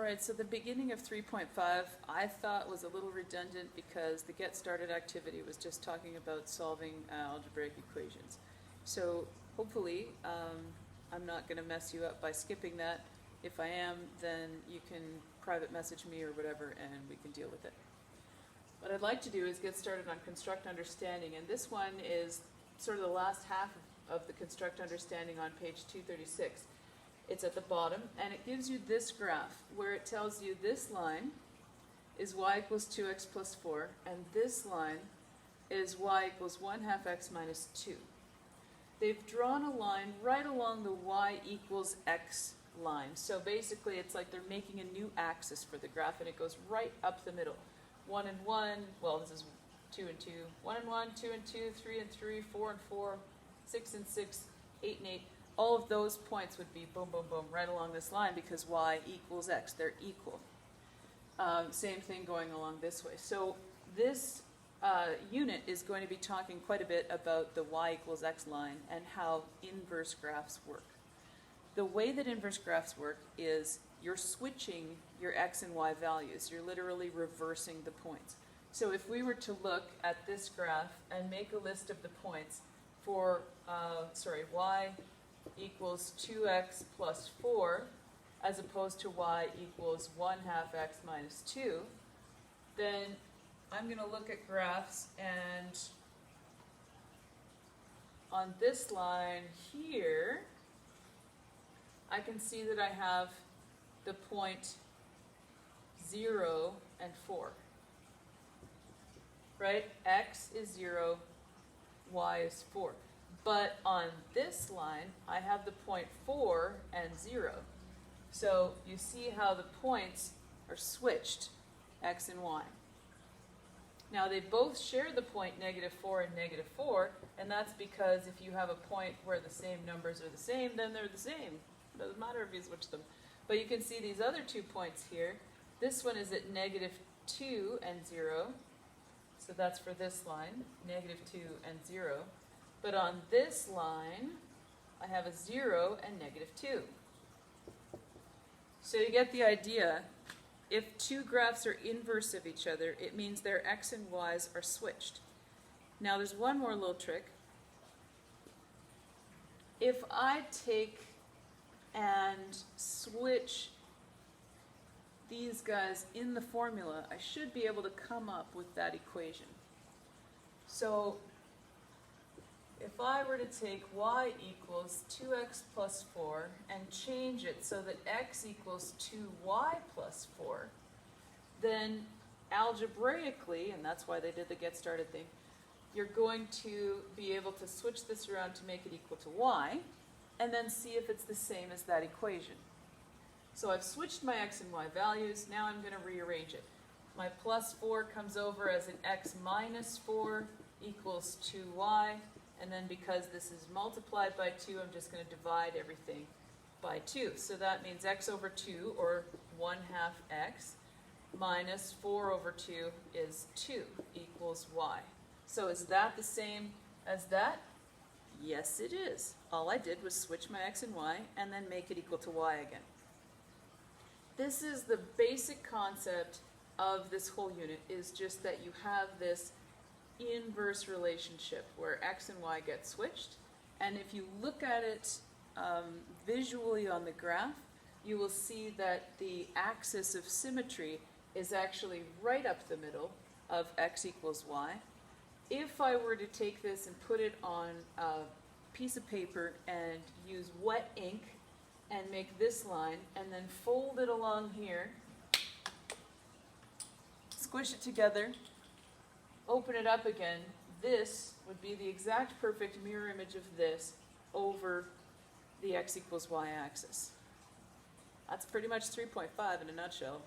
Alright, so the beginning of 3.5 I thought was a little redundant because the get started activity was just talking about solving algebraic equations. So hopefully I'm not going to mess you up by skipping that. If I am, then you can private message me or whatever and we can deal with it. What I'd like to do is get started on construct understanding, and this one is sort of the last half of the construct understanding on page 236. It's at the bottom, and it gives you this graph where it tells you this line is y equals 2x plus 4, and this line is y equals 1/2 x minus 2. They've drawn a line right along the y equals x line. So basically it's like they're making a new axis for the graph, and it goes right up the middle. 1 and 1, well this is 2 and 2, 1 and 1, 2 and 2, 3 and 3, 4 and 4, 6 and 6, 8 and 8. All of those points would be boom, boom, boom, right along this line because y equals x. They're equal. Same thing going along this way. So this unit is going to be talking quite a bit about the y equals x line and how inverse graphs work. The way that inverse graphs work is you're switching your x and y values. You're literally reversing the points. So if we were to look at this graph and make a list of the points for, y equals 2x plus 4 as opposed to y equals 1/2 x minus 2, then I'm going to look at graphs, and on this line here I can see that I have the point 0 and 4, right? X is 0, y is 4. But on this line, I have the point 4 and 0. So you see how the points are switched, x and y. Now they both share the point -4 and -4, and that's because if you have a point where the same numbers are the same, then they're the same. It doesn't matter if you switch them. But you can see these other 2 points here. This one is at -2 and 0. So that's for this line, -2 and 0. But on this line, I have a 0 and -2. So you get the idea. If two graphs are inverse of each other, it means their x and y's are switched. Now there's one more little trick. If I take and switch these guys in the formula, I should be able to come up with that equation. So if I were to take y equals 2x plus 4 and change it so that x equals 2y plus 4, then algebraically, and that's why they did the get started thing, you're going to be able to switch this around to make it equal to y, and then see if it's the same as that equation. So I've switched my x and y values, now I'm going to rearrange it. My plus 4 comes over as an x minus 4 equals 2y, and then because this is multiplied by 2, I'm just going to divide everything by 2. So that means x over 2, or 1/2 x, minus 4 over 2 is 2, equals y. So is that the same as that? Yes, it is. All I did was switch my x and y and then make it equal to y again. This is the basic concept of this whole unit, is just that you have this inverse relationship where x and y get switched, and if you look at it visually on the graph, you will see that the axis of symmetry is actually right up the middle of x equals y. If I were to take this and put it on a piece of paper and use wet ink and make this line and then fold it along here, squish it together, open it up again, this would be the exact perfect mirror image of this over the x equals y axis. That's pretty much 3.5 in a nutshell.